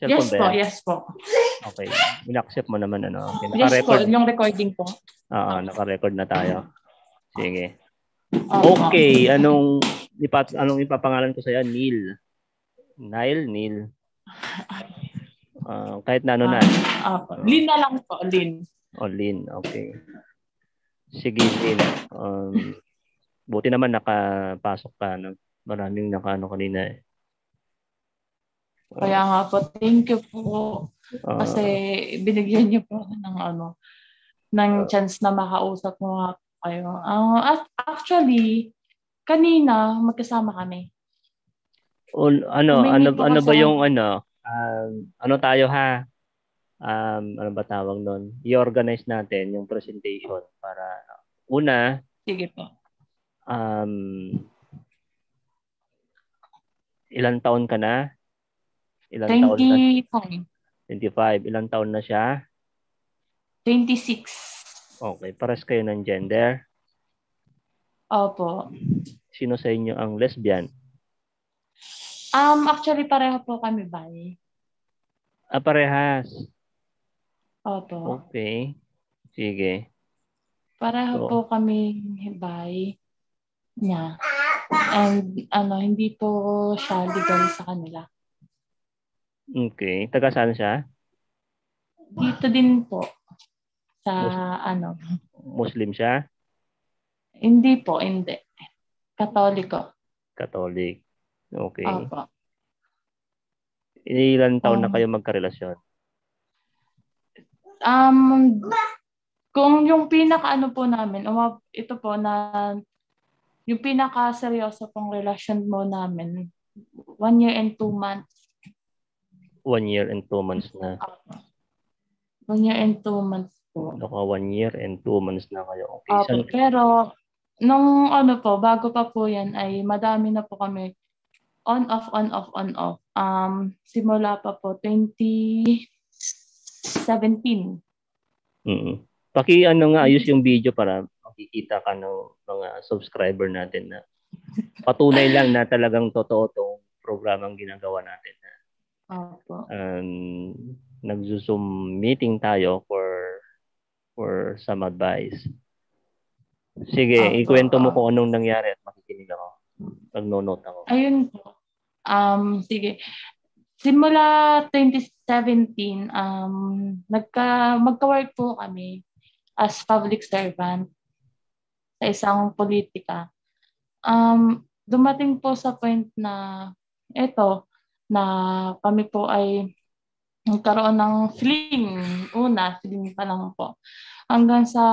Cellphone ba yan? Yes po. Okay. In-accept mo naman ano. Okay. Yes po, yung recording po. Oo, naka-record na tayo. Sige. Okay, anong ipapangalan ko sa iyo? Neil. Neil. Kahit na ano na. Lin na lang po, Lin. Lin, okay. Sige, Lin. Buti naman nakapasok ka. No? Maraming nakaano kanina eh. Kaya nga po, thank you po. Kasi binigyan niyo po ng chance na makausap mo nga kayo. Actually, kanina magkasama kami. Ano ba yung ano tayo ha? Ano ba tawag doon? I-organize natin yung presentation para una. Sige po. Ilang taon ka na? 25. 25. Ilang taon na siya? 26. Okay. Pares kayo ng gender? Opo. Sino sa inyo ang lesbian? Actually, pareho po kami, bay. Parehas? Opo. Okay. Sige. Pareho po kami, bay, niya. And hindi po siya legal sa kanila. Okay. Taga saan siya? Dito din po. Sa Muslim siya? Hindi po, hindi. Katoliko. Katolik. Okay. Opo. Ilan taon na kayo magkarelasyon? Kung yung pinaka po namin, ito po na yung pinaka seryoso pong relasyon mo namin, 1 year and 2 months. 1 year and 2 months na. 1 year and 2 months po. 1 year and 2 months na kayo. Okay. Okay. Pero, nung bago pa po yan, ay madami na po kami on, off. Simula pa po 2017. Ayos yung video para makikita ka ng mga subscriber natin na patunay lang na talagang totoo tong programang ginagawa natin. Opo. Nag-Zoom meeting tayo for some advice. Sige, ikwento mo kung anong nangyari at makikinig ako. Nag-note ako. Ayun po. Sige. Simula 2017, magka-work po kami as public servant sa isang politika. Dumating po sa point na na kami po ay nagkaroon ng fling pa lang po. Hanggang sa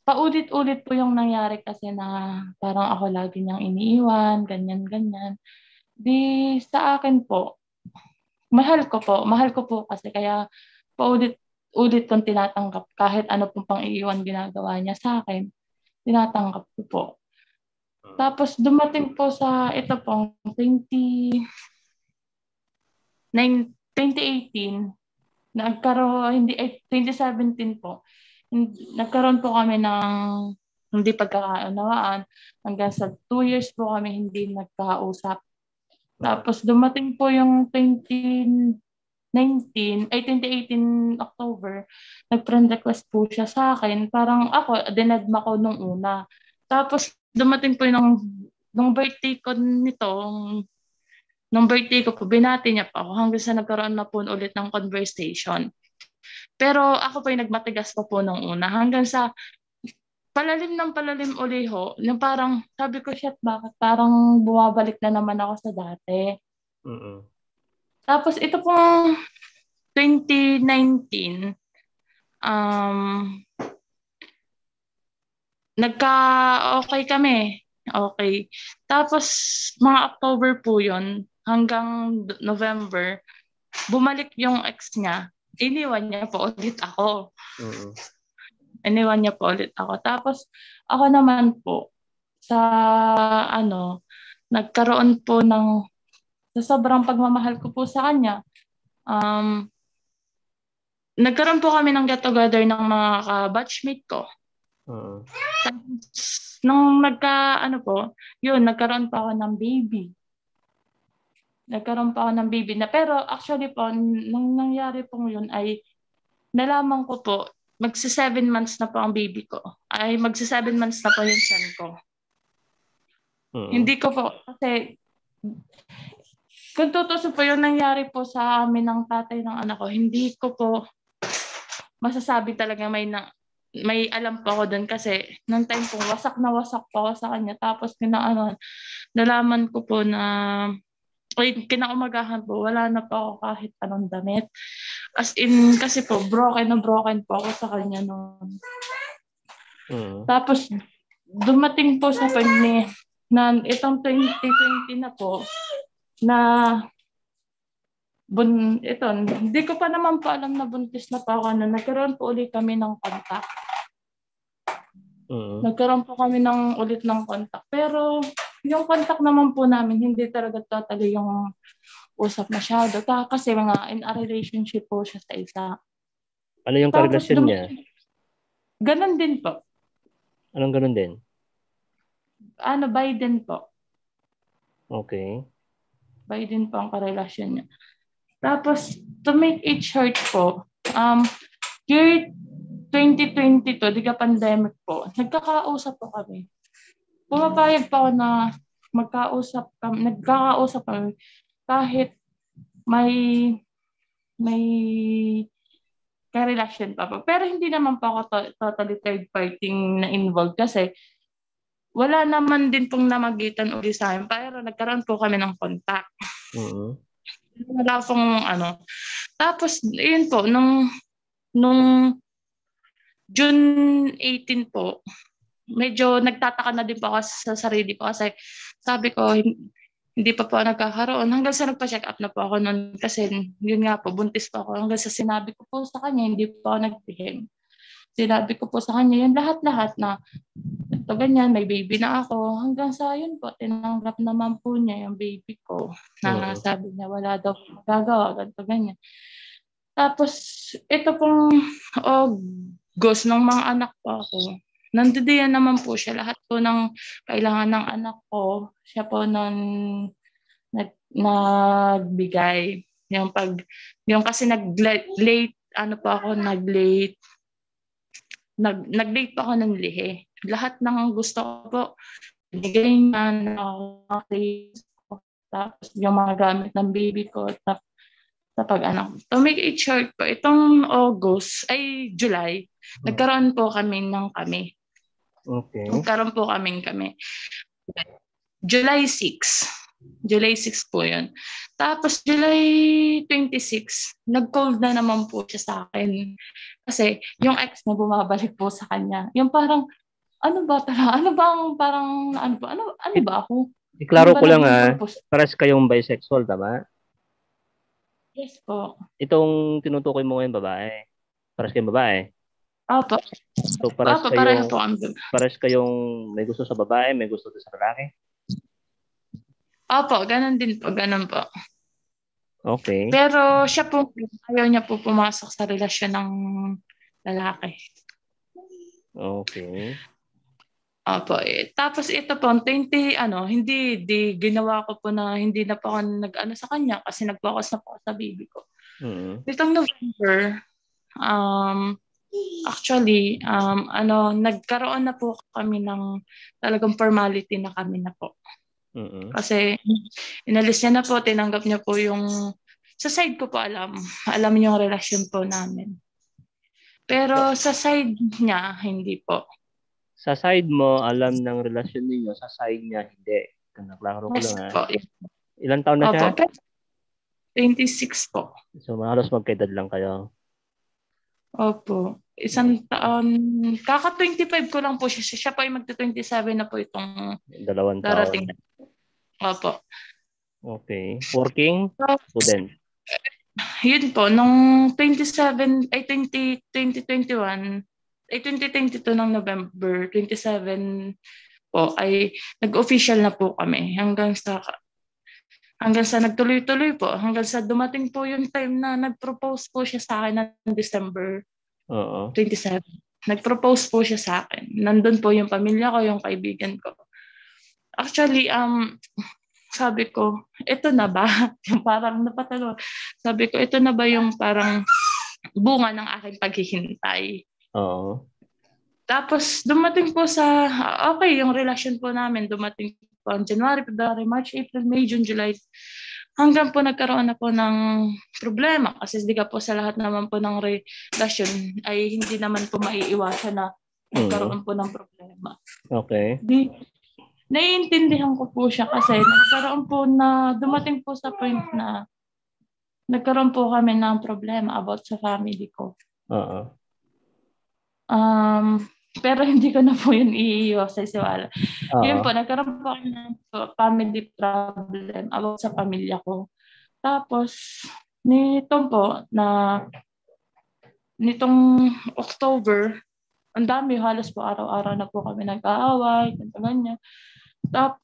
paulit-ulit po yung nangyari kasi na parang ako lagi niyang iniiwan, ganyan. Di sa akin po, mahal ko po kasi kaya paulit-ulit kong tinatanggap kahit ano pong pang-iiwan ginagawa niya sa akin, tinatanggap ko po. Tapos dumating po sa ito pong 2018, 2017 po, nagkaroon po kami ng hindi pagkakaunawaan. Hanggang sa 2 years po kami hindi nagkakausap. Tapos dumating po yung 2018 October, nag-friend request po siya sa akin. Parang ako, dinadma ko nung una. Tapos dumating po yung nung birthday ko nung birthday ko po, binati niya pa ako hanggang sa nagkaroon na po ulit ng conversation. Pero ako po yung nagmatigas pa po nung una. Hanggang sa palalim uliho, yung parang sabi ko, shit, bakit parang bumabalik na naman ako sa dati. Tapos ito pong 2019, nagka-okay kami. Okay. Tapos mga October po yun, hanggang November, bumalik yung ex niya. Iniwan niya po ulit ako. Tapos ako naman po, sa nagkaroon po sa sobrang pagmamahal ko po sa kanya, nagkaroon po kami ng get-together ng mga ka-batchmate ko. Nung nagkaroon pa ako ng baby. Nagkaroon pa ako ng baby na. Pero actually po, nung nangyari po yun ay nalaman ko po, magsi 7 months na po ang baby ko. Ay magsi 7 months na po yung son ko. Hindi ko po, kasi kung tutusin po yung nangyari po sa amin ng tatay ng anak ko, hindi ko po masasabi talaga may alam po ako doon kasi nung time po wasak na wasak po ako sa kanya. Tapos nalaman ko po na kinaumagahan po, wala na po ako kahit anong damit. As in, kasi po, broken na broken po ako sa kanya noon. Tapos, dumating po sa point na itong 2020 na po, na hindi ko pa naman po alam na buntis na po ako. Nagkaroon po ulit kami ng contact. Nagkaroon po kami ulit ng contact. Pero, yung contact naman po namin, hindi talaga totally yung usap masyado. Kasi in a relationship po siya sa isa. Ano yung karelasyon niya? Ganon din po. Anong ganon din? Biden po. Okay. Biden po ang karelasyon niya. Tapos, to make it short po, year 2022, di ka pandemic po, nagkakausap po kami. Pumapayag pa ako na nagkakausap kami kahit may karelasyon pa po. Pero hindi naman pa ako totally third party na involved kasi wala naman din pong namagitan uli sa amin. Pero nagkaroon po kami ng contact. Wala pong Tapos, yun po, nung June 18 po, medyo nagtataka na din po ako sa sarili ko kasi sabi ko, hindi pa po ako nagkakaroon. Hanggang sa nagpa-check up na po ako noon kasi yun nga po, buntis pa ako. Hanggang sa sinabi ko po sa kanya, hindi po ako nagtihim. Sinabi ko po sa kanya yun lahat-lahat na ito ganyan, may baby na ako. Hanggang sa yun po, tinanggap naman po niya yung baby ko. Na sabi niya, wala daw magagawa, ganito ganyan. Tapos, ito pong August ng mga anak po ako. Nandiyan naman po siya. Lahat po ng kailangan ng anak ko, siya po nagbigay. Yung kasi nag-late pa ako ng lihi. Lahat ng gusto ko po, binigay niya na case ko. Tapos yung mga gamit ng baby ko, sa pag-anak. To make it short po, itong July, nagkaroon po kami ng kami. Okay. Nagkaroon po kami. July 6. July 6 po yun. Tapos July 26, nag-cold na naman po siya sa akin. Kasi yung ex na bumabalik po sa kanya. Yung parang, ano ba ako? Iklaro ko lang pares kayong bisexual, tama? Yes po. Itong tinutukoy mo ngayon babae. Pares kayong babae? Opo. So pares kayong may gusto sa babae, may gusto sa lalaki? Opo, ganun din po. Ganun po. Okay. Pero siya po, ayaw niya po pumasok sa relasyon ng lalaki. Okay. Opo. Tapos ito po, hindi ginawa ko po na hindi na po ako nag-ano sa kanya kasi nag-focus na po ako sa baby ko. Itong November, actually, nagkaroon na po kami ng talagang formality na kami na po. Kasi inalis niya na po, tinanggap niya po sa side ko po alam niya yung relasyon po namin. Pero sa side niya, hindi po. Sa side mo, alam ng relasyon ninyo, sa side niya, hindi. Naklaro ko lang po. Ilan taon na siya? 26 po. So, halos magkaedad lang kayo? Opo. Isang taon, kaka-25 ko lang po siya. Siya pa ay magta-27 na po itong 2 taon. Opo. Okay. Working? Student? Yun po, nung 2021, 2022 ng November 27 po ay nag-official na po kami hanggang sa nagtuloy-tuloy po hanggang sa dumating po yung time na nag-propose po siya sa akin ng December 27. Nag-propose po siya sa akin. Nandun po yung pamilya ko, yung kaibigan ko. Actually, sabi ko, ito na ba? Yung parang napatalo. Sabi ko, ito na ba yung parang bunga ng aking paghihintay? Oo. Tapos dumating po sa, okay, yung relasyon po namin, dumating po ang January, February, March, April, May, June, July. Hanggang po nagkaroon na po ng problema. Kasi di ka po sa lahat naman po ng relasyon ay hindi naman po maiiwasan na nagkaroon po ng problema. Okay. Naiintindihan ko po siya kasi nagkaroon po na, dumating po sa point na nagkaroon po kami ng problema about sa family ko. Oo. Pero hindi ko na po yun iiwasay si Wala. Yun po, nagkaroon po kami ng family problem about sa pamilya ko. Tapos, nitong October, ang dami, halos po araw-araw na po kami nag-aaway, ganyan. Tapos,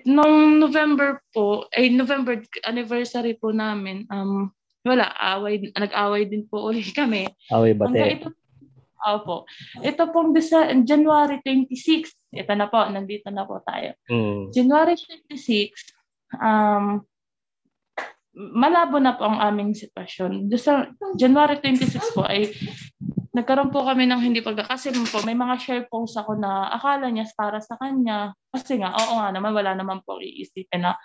nung November anniversary po namin, nag-away din po ulit kami. Away bate. Ito pong January 26, ito na po, nandito na po tayo. January 26, malabo na po ang aming sitwasyon. January 26 po ay nagkaroon po kami ng hindi kasi po may mga share posts ako na akala niya para sa kanya. Kasi nga, oo nga naman, wala naman po iisipin na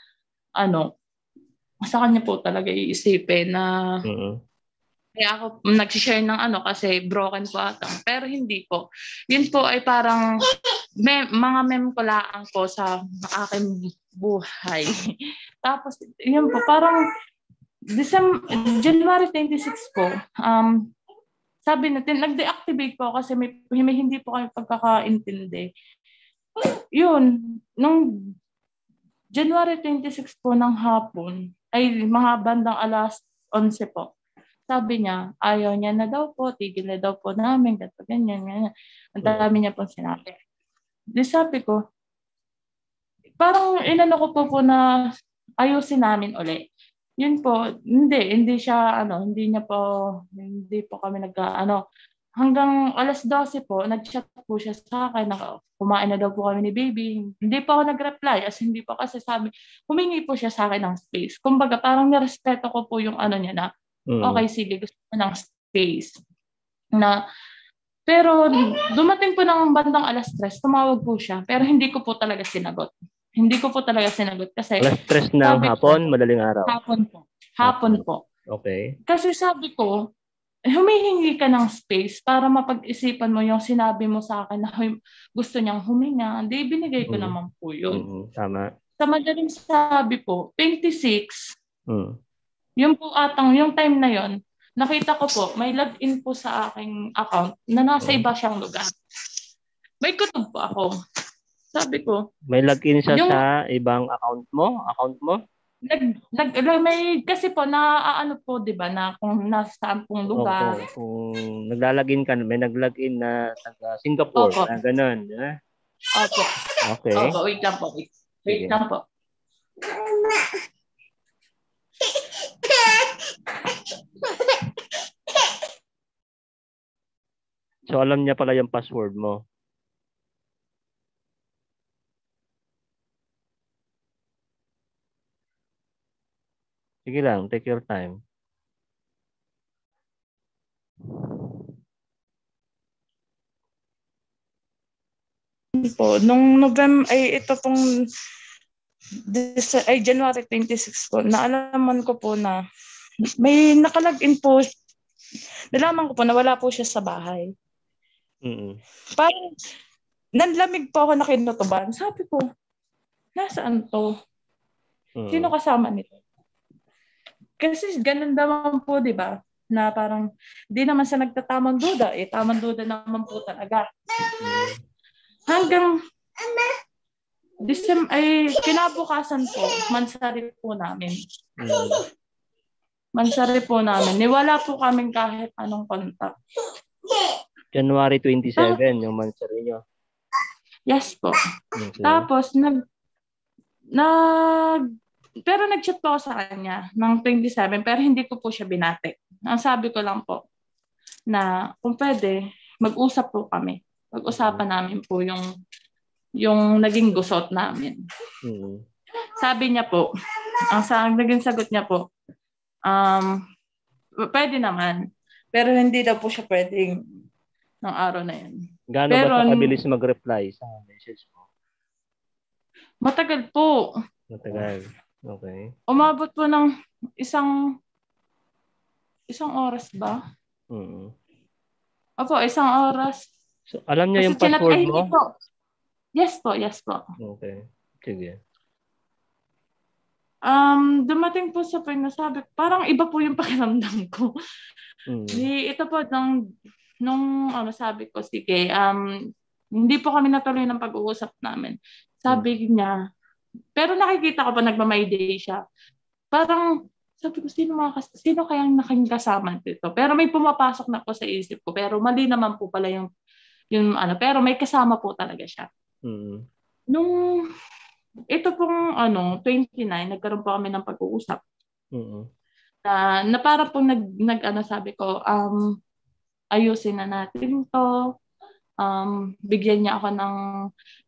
sa kanya po talaga iisipin na kaya ako nag-share ng kasi broken po ata. Pero hindi po. Yun po ay parang mga meme ko lang po sa aking buhay. Tapos, yun po, parang January 26 po, sabi natin, nag-deactivate po kasi may hindi po kami pagkakaintindi. Yun, nung January 26 po ng hapon, ay mga bandang alas 11 po. Sabi niya, ayaw niya na daw po, tigil na daw po namin, ganyan. Ang dami niya pong sinabi. Di sabi ko, parang inano ko po na ayusin namin uli. Yun po, hindi po kami hanggang alas 12 po, nag-chat po siya sa akin, kumain na daw po kami ni baby. Hindi po ako nag-reply, hindi po kasi sabi, humingi po siya sa akin ng space. Kumbaga, parang nirespeto ko po yung niya na, okay, sige, gusto ko ng space. Pero dumating po ng bandang alas 3, tumawag po siya, pero hindi ko po talaga sinagot. Kasi alas 3 ng hapon, madaling araw? Hapon po. Okay. Kasi sabi ko, humihingi ka ng space para mapag-isipan mo yung sinabi mo sa akin na gusto niyang huminga. Hindi, binigay ko naman po yun. Tama. Sa madaling sabi po, 26, yung po yung time na yon, nakita ko po, may login po sa aking account na nasa iba siyang lugar. May kutob po ako. Sabi ko, may login siya sa ibang account mo? May kasi po po, 'di ba, na kung nasaan pong lugar. Kung naglalagin ka, may naglagin na taga Singapore, na ganun, ha? Opo. Okay. Opo, wait lang po. Wait lang po. So alam niya pala yung password mo. Sige lang, take your time. Po, nung November, ito pong January 26 po, naalaman ko po na may nakalagin po, nalaman ko po na wala po siya sa bahay. Parang nanlamig po ako na kinutuban. Sabi ko, nasaan to? Sino kasama nito? Kasi ganun naman po, di ba? Na parang, di naman siya nagtatamang duda. Tamang duda naman po talaga. Hanggang, kinabukasan po, mansari po namin. Niwala po kaming kahit anong contact. January 27, yung mansari nyo. Yes po. Okay. Tapos, pero nag-chat po ako sa kanya ng 27, pero hindi ko po siya binati. Ang sabi ko lang po na kung pwede, mag-usap po kami. Pag-usapan namin po yung naging gusot namin. Sabi niya po, naging sagot niya po, pwede naman. Pero hindi daw po siya pwedeng ng araw na yun. Gaano ba siya kabilis mag-reply sa message mo? Matagal po. Matagal. Okay. Umabot po ng isang oras ba? Opo, isang oras. So, alam niya yung password mo? Po. Yes po. Okay. Sige. Dumating po sa point na sabi, parang iba po yung pakiramdam ko. Ito po, nung sabi ko, sige, hindi po kami natuloy ng pag-uusap namin. Sabi niya, pero nakikita ko pa nagma-my day siya. Parang, sabi ko, sino kayang naking kasama dito? Pero may pumapasok na po sa isip ko. Pero mali naman po pala yung pero may kasama po talaga siya. Nung, ito pong 29, nagkaroon po kami ng pag-uusap. Na parang pong sabi ko, ayusin na natin to. Bigyan niya ako ng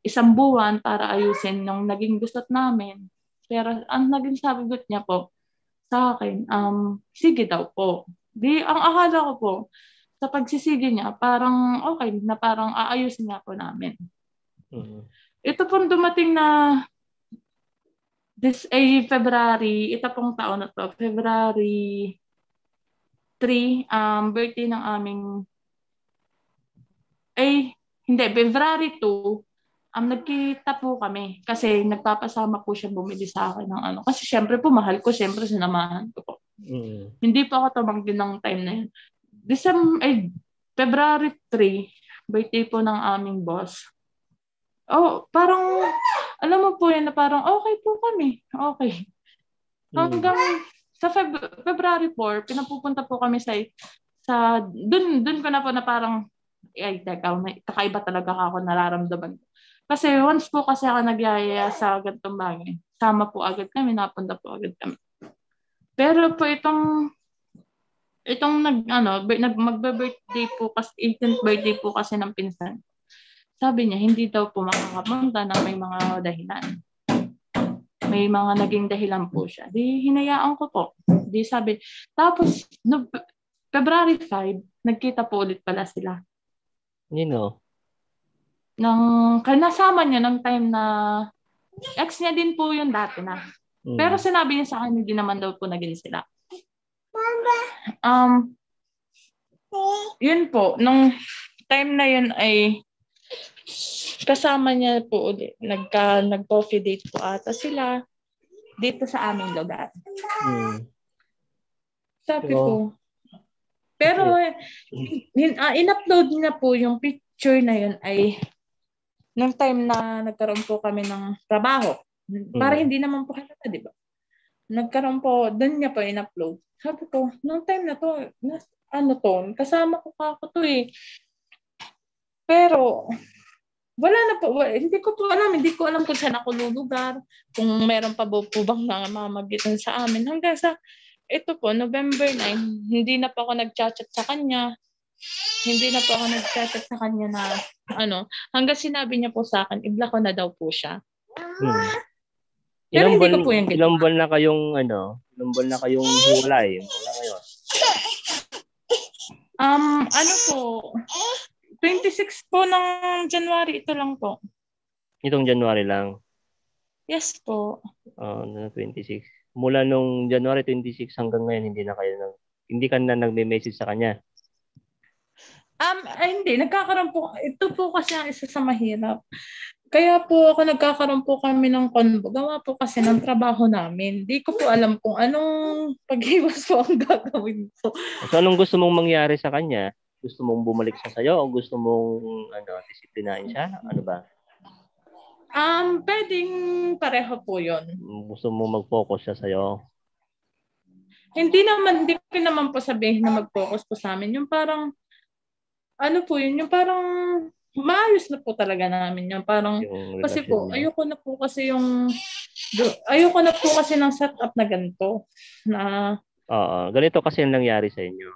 1 buwan para ayusin yung naging gustot namin. Pero ang naging sagot niya po sa akin, sige daw po. Ang akala ko po, sa pagsisige niya, parang okay na parang aayusin niya po namin. Ito pong dumating na February, ito pong taon na to, February 3, birthday ng aming February 2, nagkita po kami kasi nagpapasama po siya bumili sa akin ng kasi syempre po mahal ko, syempre sinamahan ko po. Hindi po ako tumanggi ng time na yun. February 3, birthday po ng aming boss. Parang alam mo po yan na parang okay po kami. Okay. Hanggang sa February 4, pinapupunta po kami sa dun ko na po na parang kakaiba talaga ako nararamdaman. Kasi once po kasi ako nagyayaya sa ganitong bagay, sama po agad kami, napunta po agad kami. Pero po itong magbe-birthday po kasi, 18th birthday po kasi ng pinsan. Sabi niya, hindi daw po makakapunta na may mga dahilan. May mga naging dahilan po siya. Di hinayaan ko po. Di sabi, tapos February 5, nagkita po ulit pala sila. Nasama niya ng time na ex niya din po yung dati na. Pero sinabi niya sa akin, hindi naman daw po naging sila. Yun po, nung time na yun ay kasama niya po ulit. Nag-coffee date po ata sila dito sa aming lugar. Sabi ko, pero in-upload niya po yung picture na yun ay nung time na nagkaroon po kami ng trabaho. Para hindi naman po halata, di ba? Nagkaroon po, doon niya po in-upload. Sabi ko, nung time na to, kasama ko ako to eh. Pero, wala na po, hindi ko alam kung saan ako lulugar, kung meron pa po bang namamagitan sa amin. Hanggang sa, ito po, November 9, hindi na po ako nag-chat sa kanya. Hindi na po ako nag-chat sa kanya na hanggang sinabi niya po sa akin, i-block ko na daw po siya. Pero hindi ko po yung ilang buwan na kayong hiwalay? Wala ngayon? Po, 26 po ng January, ito lang po. Itong January lang? Yes po. 26. Mula nung January 26 hanggang ngayon, hindi ka na nagme-message sa kanya? Hindi. Nagkakaroon po. Ito po kasi ang isa sa mahirap. Kaya po ako nagkakaroon po kami ng convo. Gawa po kasi ng trabaho namin. Hindi ko po alam kung anong pag-iwas po ang gagawin po. So anong gusto mong mangyari sa kanya? Gusto mong bumalik siya sa'yo o gusto mong disiplinahin siya? Ano ba? Pwedeng pareho po yun. Gusto mong mag-focus siya sa'yo? Hindi ko naman po sabihin na mag-focus po sa amin. Yung parang yung parang maayos na po talaga namin yan. Parang, kasi po, ayoko na po kasi ng setup na ganito. Ganito kasi ang nangyari sa inyo.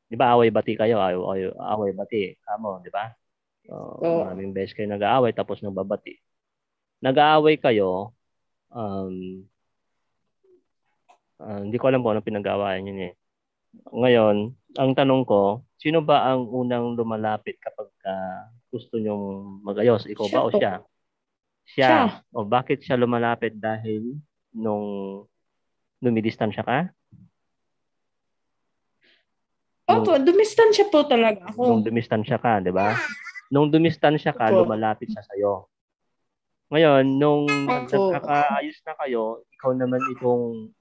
Di ba away-bati kayo? Away-bati. Kamo, di ba? Maraming beses kayo nag-aaway tapos nagbabati. nag-aaway kayo, hindi ko alam kung ano pinag-aawayan yun eh. Ngayon, ang tanong ko, sino ba ang unang lumalapit kapag gusto nyong magayos? Ikaw Siya ba o po. siya? Siya. O bakit siya lumalapit? Dahil nung dumidistansya ka? Opo, dumistansya po talaga ako. Nung dumistansya ka, di ba? Nung dumistansya ka, lumalapit siya sa'yo. Ngayon, nung nagkakaayos na kayo, ikaw naman itong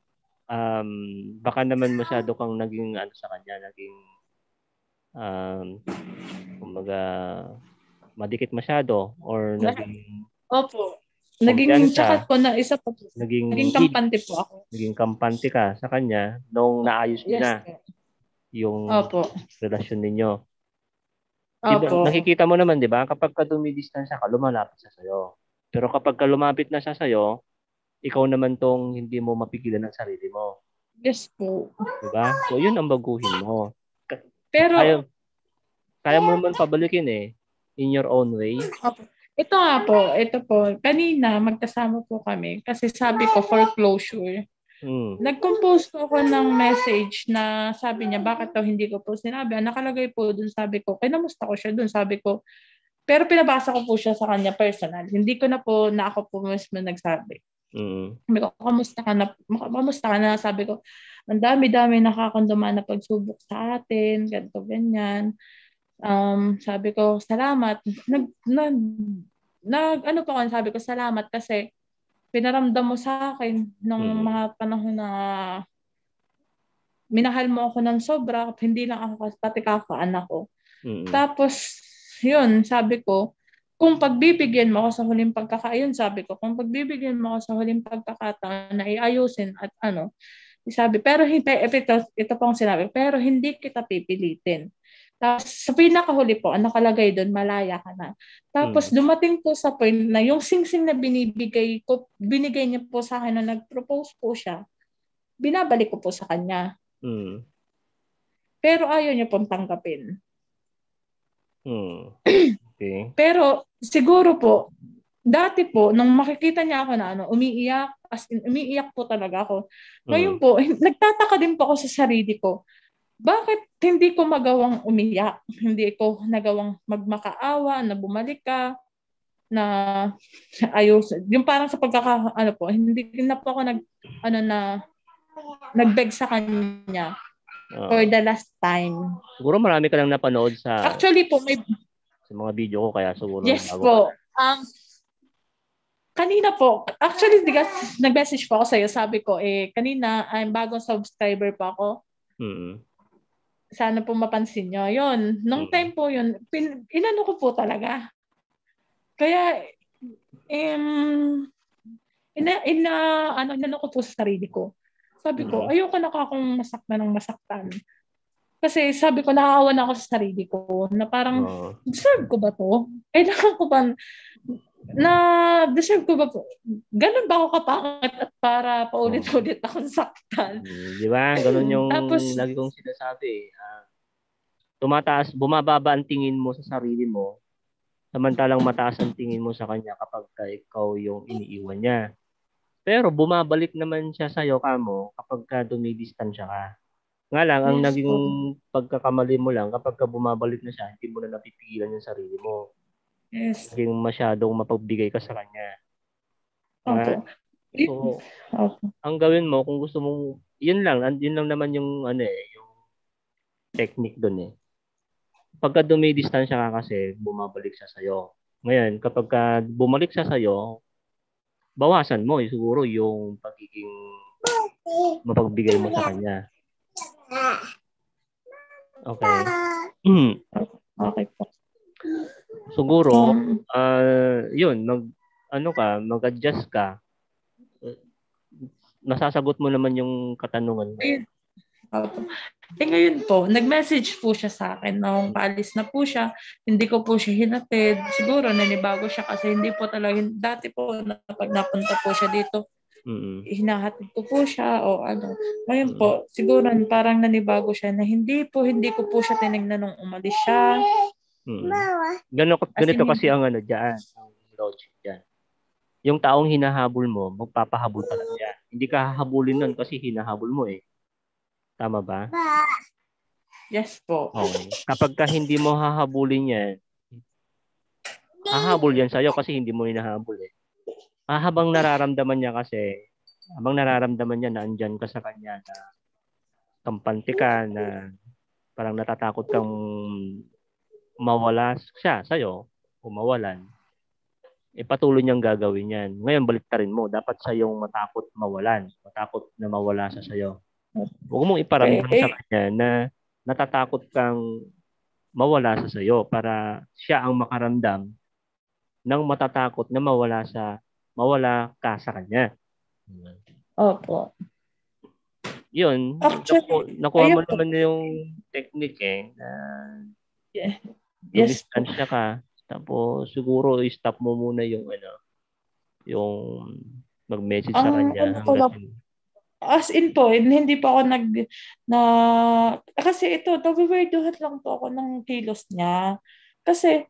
baka naman masyado kang naging ano sa kanya, naging kumbaga madikit masyado or naging Opo. Naging tsaka po na isa po. Naging kampante po ako. Naging kampante ka sa kanya nung naayos niyo na yung relasyon ninyo. Diba, nakikita mo naman, di ba? Kapag ka dumidistansya ka, lumalapit siya sa'yo. Pero kapag ka lumapit na siya sa'yo, ikaw naman tong hindi mo mapigilan ang sarili mo. Yes po. Diba? So, yun ang baguhin mo. Pero, kaya mo naman pabalikin eh. In your own way. Ito nga po, ito po. Kanina, magkasama po kami. Kasi sabi ko, foreclosure. Nag-compose po ako ng message na sabi niya, bakit daw hindi ko po sinabi? Nakalagay po dun, sabi ko, kinamusta ko siya dun, sabi ko, pero pinabasa ko po siya sa kanya personal. Hindi ko na po, na ako po mismo nagsabi. Sabi ko, kamusta ka na? Sabi ko, ang dami-dami nakakanduma na pagsubok sa atin, ganito, ganyan. Sabi ko, salamat. Ano po ako, sabi ko, salamat kasi pinaramdam mo sa akin nung mga panahon na minahal mo ako ng sobra, hindi lang ako pati kakaanak ko. Tapos, yun, sabi ko, kung pagbibigyan mo ako sa huling pagkakataon, sabi ko, kung pagbibigyan mo ako sa huling pagkakataon na iayusin at sabi, pero hindi, ito pong sinabi, pero hindi kita pipilitin. Tapos sa pinakahuli po, ang nakalagay doon, malaya ka na. Tapos dumating po sa point na yung singsing na binigay niya po sa akin na nag-propose po siya, binabalik ko po sa kanya. Pero ayaw niya pong tanggapin. Okay. Pero siguro po, dati po, nung makikita niya ako na umiiyak, as in, umiiyak po talaga ako. Ngayon po, nagtataka din po ako sa sarili ko. Bakit hindi ko magawang umiyak? Hindi ko nagawang magmakaawa, na bumalik ka, na ayos. Yung parang sa hindi na po ako nagbeg sa kanya for the last time. Siguro marami ka lang napanood sa... Actually po, sa mga video ko, kaya siguro... Yes po. Kanina po, actually, nag-message po ako sa'yo. Sabi ko, kanina, bagong subscriber pa ako. Sana po mapansin nyo. Yun, nung time po yun, inano ko po talaga. Kaya, inano ko po sa sarili ko. Sabi ko, ayoko na akong masaktan ng masaktan. Kasi sabi ko, nakakawa na ako sa sarili ko na parang, deserve ko ba to? Kailangan ko ba deserve ko ba po? Ganun ba ako kapangit at para paulit-ulit akong saktan? Di ba? Ganun yung lagi kong sinasabi. Bumababa ang tingin mo sa sarili mo, samantalang mataas ang tingin mo sa kanya kapag ikaw yung iniiwan niya. Pero bumabalik naman siya sa'yo kapag dumidistansya ka. Nga lang, ang naging pagkakamali mo lang, kapag bumabalik na siya, hindi mo na napipigilan yung sarili mo. Yes. Naging masyadong mapagbigay ka sa kanya. So, ang gawin mo, kung gusto mong, yun lang naman yung yung technique doon eh. Pagka dumidistansya ka kasi, bumabalik siya sa'yo. Ngayon, kapag bumalik siya sa'yo, bawasan mo siguro yung pagiging mapagbigay mo sa kanya. Okay. Okay po. Siguro, yun, mag-adjust ka. Nasasagot mo naman yung katanungan mo. Ngayon po, nag-message po siya sa akin nung paalis na po siya. Hindi ko po siya hinatid. Siguro nanibago siya kasi hindi po talaga, dati po pag napunta po siya dito, hinahatid ko po siya o ano. Ngayon po, siguro parang nanibago siya na hindi ko po siya tinignan nung umalis siya. Ganito kasi ang dyan, ang logic dyan. yung taong hinahabol mo, magpapahabol talaga yan. Hindi ka hahabulin nun kasi hinahabol mo eh. Tama ba? Yes po. Okay. Kapag ka hindi mo hahabulin yan, hahabol yan sa'yo kasi hindi mo hinahabol eh. Habang nararamdaman niya na andyan ka sa kanya, na kampante ka, na parang natatakot kang mawala siya sa'yo o mawalan, patuloy niyang gagawin yan. Ngayon, baliktarin mo. Dapat sa'yong matakot mawalan. Matakot na mawala sa sa'yo. Huwag mong iparamdam sa kanya na natatakot kang mawala sa sa'yo para siya ang makaramdam ng matatakot na mawala ka sa kanya. Opo. Yun. Actually, nakuha mo naman yung technique eh. Yes po. Dumistansya ka. Tapos siguro i-stop mo muna yung mag-message sa kanya. As in po, hindi pa ako kasi ito, nawiwerduhan lang po ako ng kilos niya. Kasi,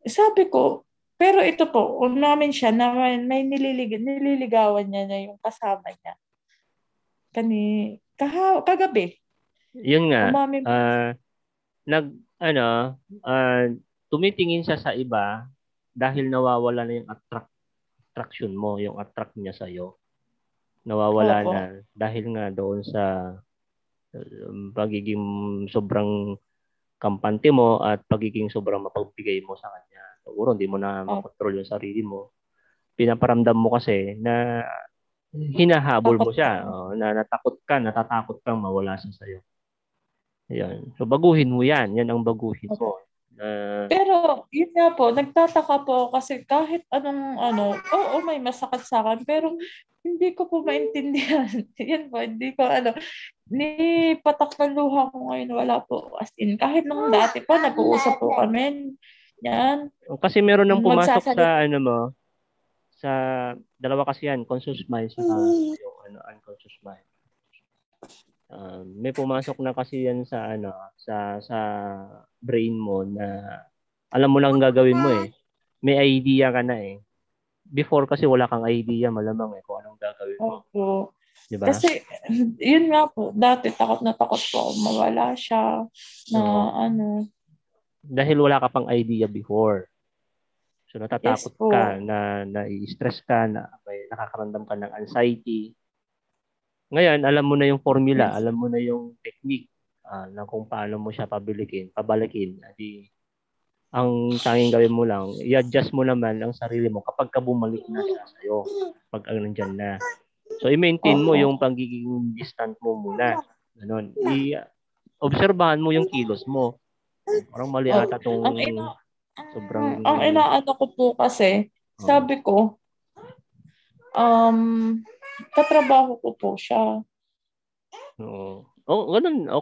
sabi ko, pero ito po, umamin siya na may nililigawan niya na yung kasama niya. Kagabi. Yun nga. Tumitingin siya sa iba dahil nawawala na yung attraction mo, yung attract niya sa'yo. Nawawala na dahil nga doon sa pagiging sobrang kampante mo at pagiging sobrang mapagbigay mo sa kanya. Siguro hindi mo na makontrol yung sarili mo. Pinaparamdam mo kasi na hinahabol mo siya, na natatakot kang mawala sa sayo. Ayan. So baguhin mo yan. Yan ang baguhin mo. Pero yun nga po, nagtataka po kasi kahit anong oo, may masakit sa akin, pero hindi ko po maintindihan. Yan po, hindi ko ni patak ng luha ko ngayon, wala po. As in, kahit nung dati pa, nag-uusap po kami. Yan. Kasi meron nang pumasok sa sa dalawa kasi yan, conscious mind sa yung unconscious mind. May pumasok na kasi yan sa sa brain mo na alam mo lang ang gagawin mo eh. May idea ka na eh. Before kasi wala kang idea malamang eh kung anong gagawin mo. Opo. Diba? Kasi yun nga po, dati takot na takot po mawala siya na dahil wala ka pang idea before. So natatakot ka na i-stress ka, na may nakakaramdam ka ng anxiety. Ngayon, alam mo na yung formula, alam mo na yung technique na kung paano mo siya pabalikin. Adi, ang tanging gawin mo lang, i-adjust mo naman ang sarili mo kapag ka bumalik na siya sa'yo, pag nandyan na. So, i-maintain mo yung pagiging distant mo muna. Ganon. I-obserbahan mo yung kilos mo. Parang mali ata itong sobrang... Ang inaano ko po kasi, sabi ko, katrabaho ko po siya. Ganun.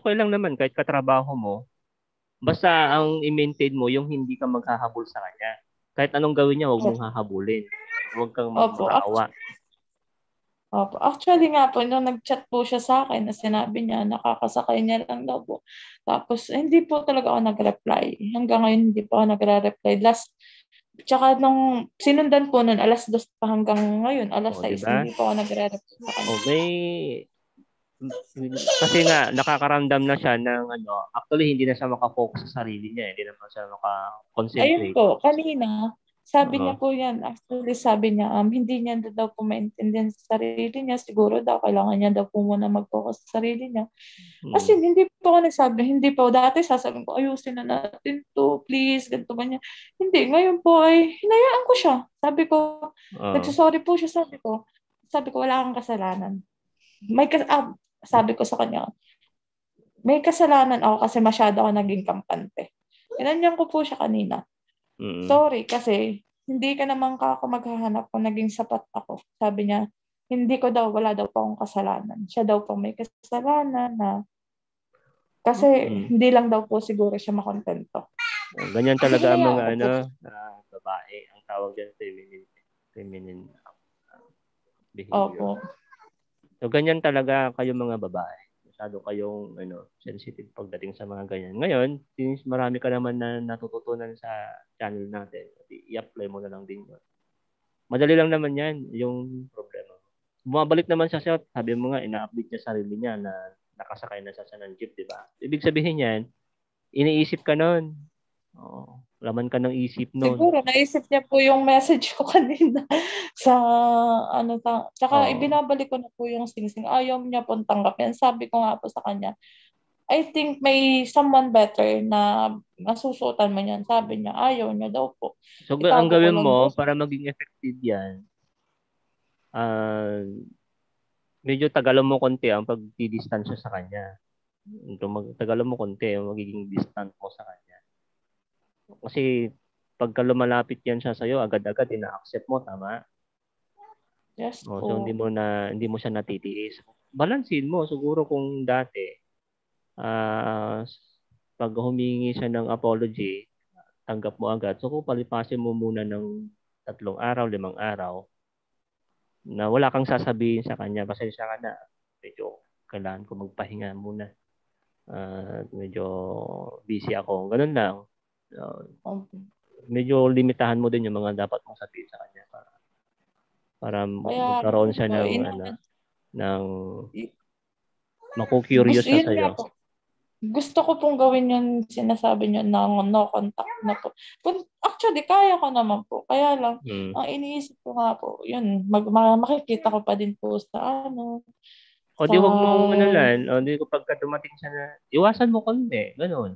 Okay lang naman kahit katrabaho mo. Basta ang i-maintain mo yung hindi ka maghahabol sa kanya. Kahit anong gawin niya, huwag mong hahabulin. Huwag kang maawa. Actually nga po, nung nag-chat po siya sa akin na sinabi niya, nakakasakay niya lang daw po. Tapos, hindi po talaga ako nag-reply. Hanggang ngayon, hindi po ako nag-reply. Tsaka nung sinundan po nun, 2:00 pa hanggang ngayon, 6:00, diba? Hindi po ako nagre-reply sa kanya. Kasi nga, nakakaramdam na siya ng actually, hindi na siya makafocus sa sarili niya. Hindi na siya makakonsentrate. Ayun po, kanina, sabi niya po yan. Actually, sabi niya, hindi niya daw po maintindihan sa sarili niya. Siguro daw, kailangan niya daw po muna mag-focus sa sarili niya. Kasi hindi po ako nagsabi, hindi po dati sasabihin ko, ayusin na natin to, please, ganito ba niya. Hindi, ngayon po ay, hinayaan ko siya. Sabi ko, nagsasorry po siya, sabi ko, wala kang kasalanan. Sabi ko sa kanya, may kasalanan ako kasi masyado ako naging kampante. Inanyan ko po siya kanina. Sorry, kasi hindi ka naman maghahanap kung naging sapat ako. Sabi niya, wala daw pa akong kasalanan. Siya daw po may kasalanan na kasi hindi lang daw po siguro siya makontento. Ganyan talaga ang mga babae. Ang tawag dyan feminine behavior. Opo. So ganyan talaga kayo mga babae. Masyado kayong sensitive pagdating sa mga ganyan. Ngayon, since marami ka naman na natututunan sa channel natin, i-apply mo na lang din yun. Madali lang naman yan, yung problema. Bumabalik naman siya sa, sabi mo nga, ina-update niya sarili niya na nakasakay na siya ng jeep, di ba? Ibig sabihin yan, iniisip ka nun. Oo, laman ka ng isip nun. Siguro, naisip niya po yung message ko kanina sa tsaka Oo. ibinabalik ko na po yung singsing. Ayaw niya pong tanggapin. Sabi ko nga po sa kanya, I think may someone better na masusuotan mo niyan. Sabi niya, ayaw niya daw po. So, ang Itago ko gawin lang daw. mo, para maging effective yan, ah, medyo tagalan mo konti ang pagdidistansya sa kanya. Tagalan mo konti ang magiging distant mo sa kanya. Kasi pagka lumalapit yan siya sa'yo, agad-agad ina-accept mo, tama? Yes So po. hindi mo siya natitiis. Balansin mo siguro kung dati pag humingi siya ng apology, tanggap mo agad. So kung palipasin mo muna ng 3 araw, 5 araw na wala kang sasabihin sa kanya, pasensya ka na. Medyo kailangan ko magpahinga muna. Medyo busy ako. Ganun lang. Medyo limitahan mo din yung mga dapat mong sabihin sa kanya para magkaroon siya ng maku-curious siya sa'yo. Gusto ko pong gawin yung sinasabi niyo ng no contact na po. Actually, kaya ko naman po. Kaya lang, ang iniisip ko nga po, yun, makikita ko pa din po sa O di wag mo lang. O di pagka dumating siya na, iwasan mo konti. Ganun.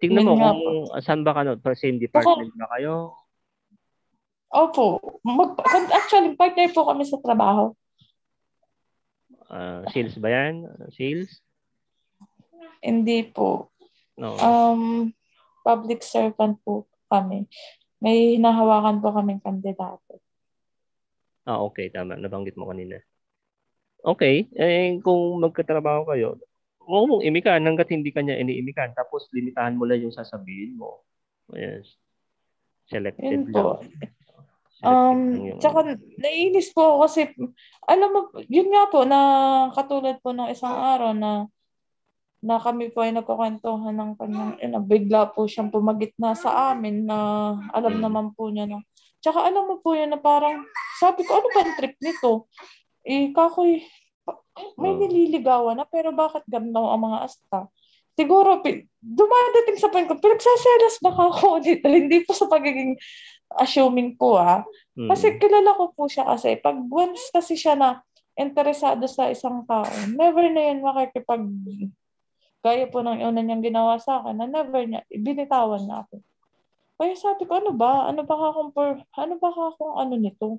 Tingnan mo kung saan ba ka, same department ba kayo? Opo. Actually, partner po kami sa trabaho. Sales ba yan? Sales? Hindi po. No. Public servant po kami. May hinahawakan po kaming kandidato. Okay. Tama. Nabanggit mo kanina. Okay. Kung magkatrabaho kayo, huwag mong imikan hanggat hindi kanya iniimikan. Tapos, limitahan mo lang yung sasabihin mo. Yes. Selected lang. Tsaka naiinis po ako kasi, alam mo, yun nga po, na katulad po ng isang araw na kami po ay nagkukwentuhan ng kanyang bigla po siyang pumagitna sa amin na alam naman po niya na. Tsaka alam mo po yun na parang, sabi ko, ano ba ang trip nito? Kakoy, may nililigawan na, pero bakit ganda ang mga asta? Siguro, dumadating sa point ko, pinagsaselas ba ako dito? Hindi po sa pagiging assuming po Kasi kilala ko po siya kasi, pag once kasi siya na interesado sa isang tao, never na yan makikipag gaya po ng una niyang ginawa sa akin, na never niya, binitawan na ako. Kaya sabi ko, ano ba akong nito?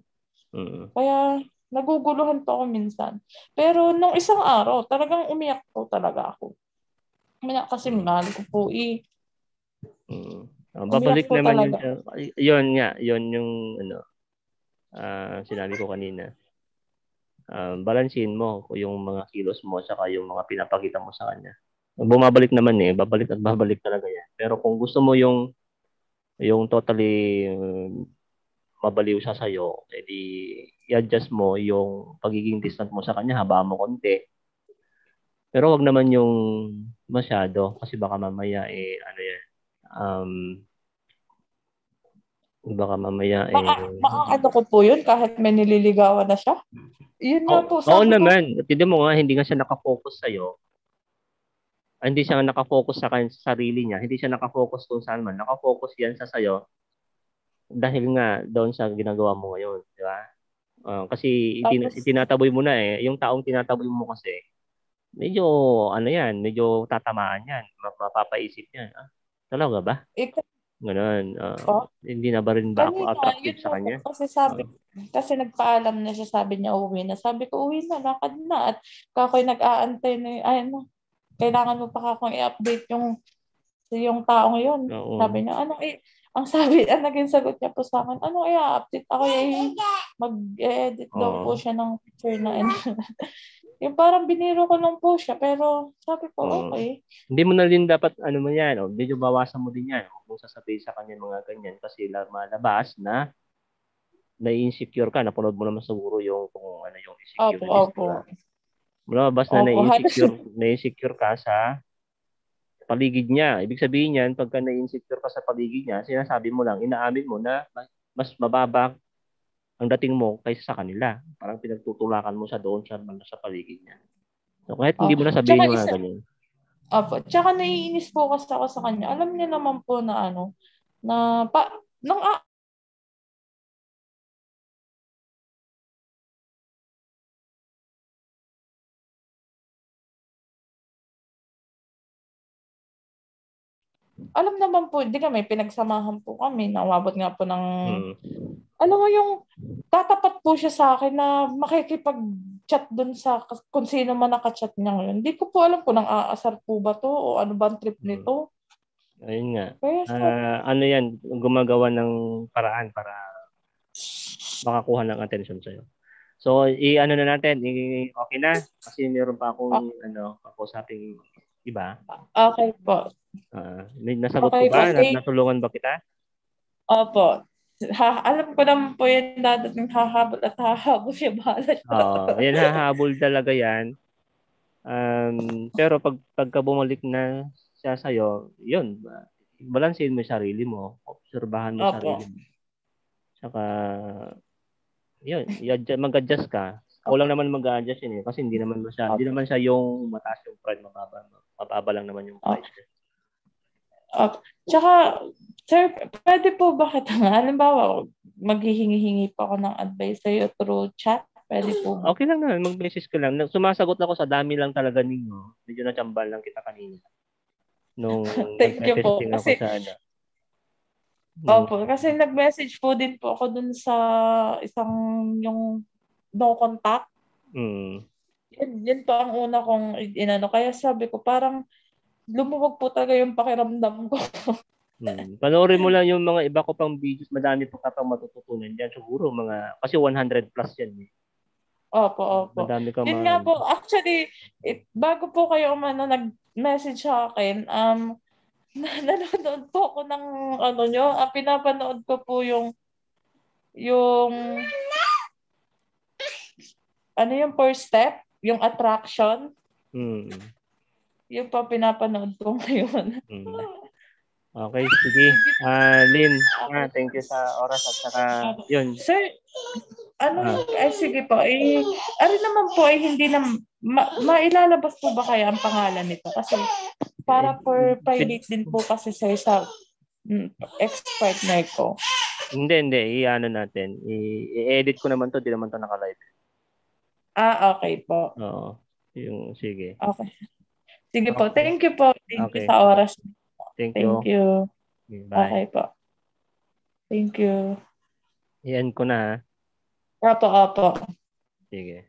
Kaya, naguguluhan po ako minsan. Pero, nung isang araw, talagang umiyak po talaga ako. Umiyak kasi mahal ko po babalik naman yun nga, yun yung sinabi ko kanina. Balansin mo yung mga kilos mo saka yung mga pinapakita mo sa kanya. Bumabalik naman babalik at babalik talaga yan. Pero kung gusto mo yung totally mabaliw siya sa'yo, edi i-adjust mo yung pagiging distant mo sa kanya, habaan mo konti. Pero wag naman yung masyado kasi baka mamaya baka mamaya ano ko po yun kahit may nililigawan na siya. Yun nga po. Oo naman. Tignan mo nga, hindi nga siya nakafocus sa'yo. Hindi siya nakafocus sa sarili niya. Hindi siya nakafocus kung saan man. Nakafocus yan sa sa'yo dahil nga doon sa ginagawa mo ngayon. Di ba? Kasi tinataboy mo na Yung taong tinataboy mo kasi, medyo medyo tatamaan yan. Mapapaisip yan. Talaga ba? Ganun. Hindi na ba rin ba ako attractive sa kanya? Kasi nagpaalam na siya, sabi niya uwi na. Sabi ko, uwi na, lakad na. At kakoy nag-aantay na kailangan mo pa akong i-update yung taong yun. Sabi niya, ang naging sagot niya po sa akin, i-update ako mag-edit daw po siya ng picture na yung parang biniro ko lang po siya, pero sabi ko, okay. Hindi mo na din dapat, medyo bawasan mo din yan. Kung sasabihin sa kanya mga ganyan, kasi malabas na na-insecure ka. Napanood mo naman siguro yung insecurity. Opo. Malabas na na-insecure ka sa paligid niya. Ibig sabihin yan, pagka na-insecure ka sa paligid niya, sinasabi mo lang, inaamin mo na mas mababa ang dating mo kaysa sa kanila. Parang pinagtutulakan mo siya doon sa paligid niya. So kahit hindi mo na Tsaka sabihin yung mga ganyan. tsaka naiinis po kasi ako sa kanya. Alam niya naman po na na nang alam naman po, hindi kami, pinagsamahan po kami, nawabot nga po ng, alam mo yung, tatapat po siya sa akin na makikipag-chat dun sa, kung sino man nakachat niya ngayon. Hindi ko po alam kung nang aasar po ba to, o ano ba ang trip nito. Ayun nga. Kaya Ano yan, gumagawa ng paraan para makakuha ng attention sa'yo. So, i-ano na natin, okay na? Kasi meron pa akong, kakusaping iba. Okay po. May nasagot ko Okay po. ba? Natulungan ba kita? Opo. Alam ko naman po yan dadating hahabol at hahabol siya bahala siya. Yan, hahabol talaga yan. Pero pagka bumalik na siya sa'yo, yun, balansehin mo yung sarili mo. Obserbahan mo yung sarili mo. Saka, yun, mag-adjust ka. Ako lang naman mag-adjust yun kasi hindi naman siya yung mataas yung pride, mababa lang naman yung pride. Tsaka, sir, pwede po ba kita nga? Halimbawa, maghihingi-hingi pa ako ng advice sa'yo through chat? Pwede po ba? Okay lang naman, mag-message ka lang. Sumasagot ako sa dami lang talaga ninyo. Medyo natsamban lang kita kanina. Nung Thank you po. Kasi, ako sa Opo, kasi nag-message po din po ako dun sa isang yung no contact. Yun po ang una kong inano. Kaya sabi ko, parang lumuwag po talaga yung pakiramdam ko. Panoorin mo lang yung mga iba ko pang videos. Madami po ka pang matututunan dyan. Siguro kasi 100 plus yan. Opo. Madami ka Yun nga po. Actually, bago po kayo nag-message sa akin, nanonood po ako ng nyo. Pinapanood ko po yung first step, yung attraction. Yung pa pinapanood ko ngayon. Okay, sige. Lynn, thank you sa oras at saka yun. Sir, sige po. Naman po hindi na mailalabas po ba kaya ang pangalan nito? Kasi para for private din po kasi sir sa ex-partner ko. Hindi. I-ano natin. I-edit ko naman to. Di naman to naka-live. Okay po. Oo. Sige. Okay. Sige po. Thank you po. Thank you sa oras. Thank you. Bye. Okay po. Thank you. I-end ko na. Opo. Sige.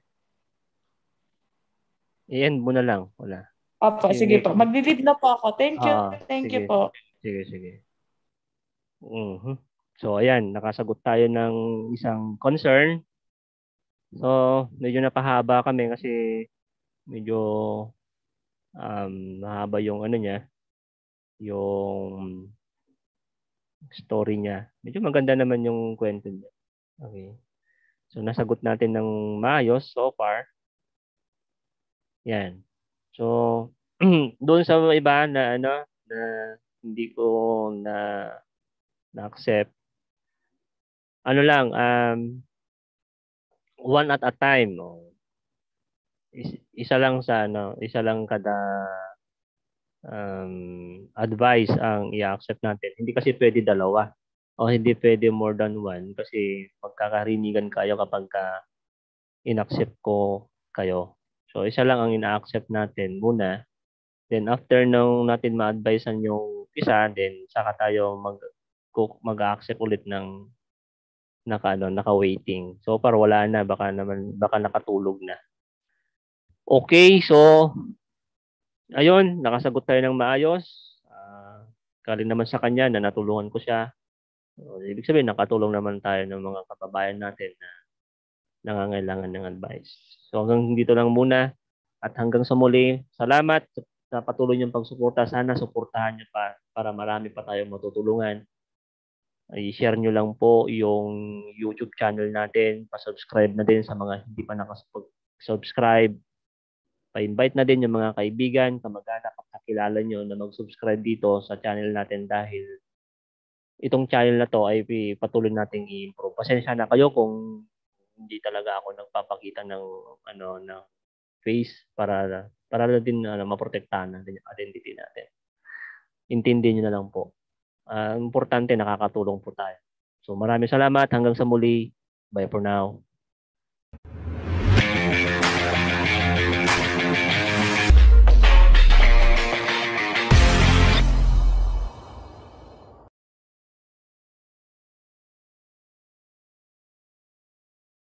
I-end mo na lang. Wala. Opo, sige po. Mag-leave na po ako. Thank you. Thank you po. Sige. So, ayan. Nakasagot tayo ng isang concern. So, medyo napahaba kami kasi medyo mahaba yung niya. Yung story niya. Medyo maganda naman yung kwento niya. Okay. So, nasagot natin ng maayos so far. Yan. So, doon sa iba na hindi ko na-accept. One at a time. Isa lang kada advice ang i-accept natin. Hindi kasi pwede dalawa. O hindi pwede more than one kasi magkakarinigan kayo kapag in-accept ko kayo. So, isa lang ang ina-accept natin muna. Then, after nung natin ma-advisean yung isa, then saka tayo mag-accept ulit ng naka-waiting. So, para wala na. Baka nakatulog na. Okay, so, ayun, nakasagot tayo ng maayos. Galing naman sa kanya na natulungan ko siya. So, ibig sabihin, nakatulong naman tayo ng mga kababayan natin na nangangailangan ng advice. So hanggang dito lang muna at hanggang sa muli, salamat sa patuloy niyong pagsuporta. Sana suportahan niyo pa para marami pa tayong matutulungan. I-share niyo lang po yung YouTube channel natin. Pa-subscribe na din sa mga hindi pa nakasubscribe. Pa-invite na din yung mga kaibigan, kamag-anak, kakilala niyo na mag-subscribe dito sa channel natin dahil itong channel na to ay patuloy nating i-improve. Pasensya na kayo kung hindi talaga ako nagpapakita ng ng face para din maprotektahan natin yung identity natin. Intindihin niyo na lang po. Importante nakakatulong po tayo. So maraming salamat hanggang sa muli. Bye for now.